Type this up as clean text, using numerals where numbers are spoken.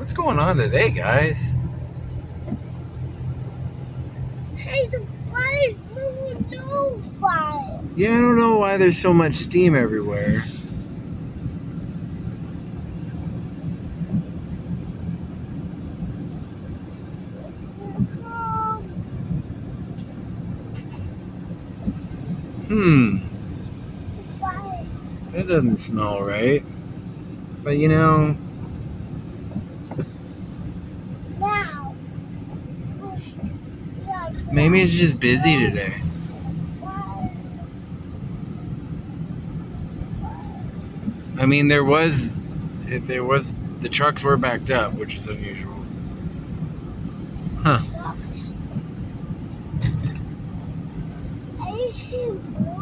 What's going on today, guys? Hey, the fire's moving. No fire. Yeah, I don't know why there's so much steam everywhere. It's gonna come. The fire. That doesn't smell right. But you know, Now. Push. Now, maybe it's just busy today. fire. I mean, the trucks were backed up, which is unusual. Huh. Sucks. I see more.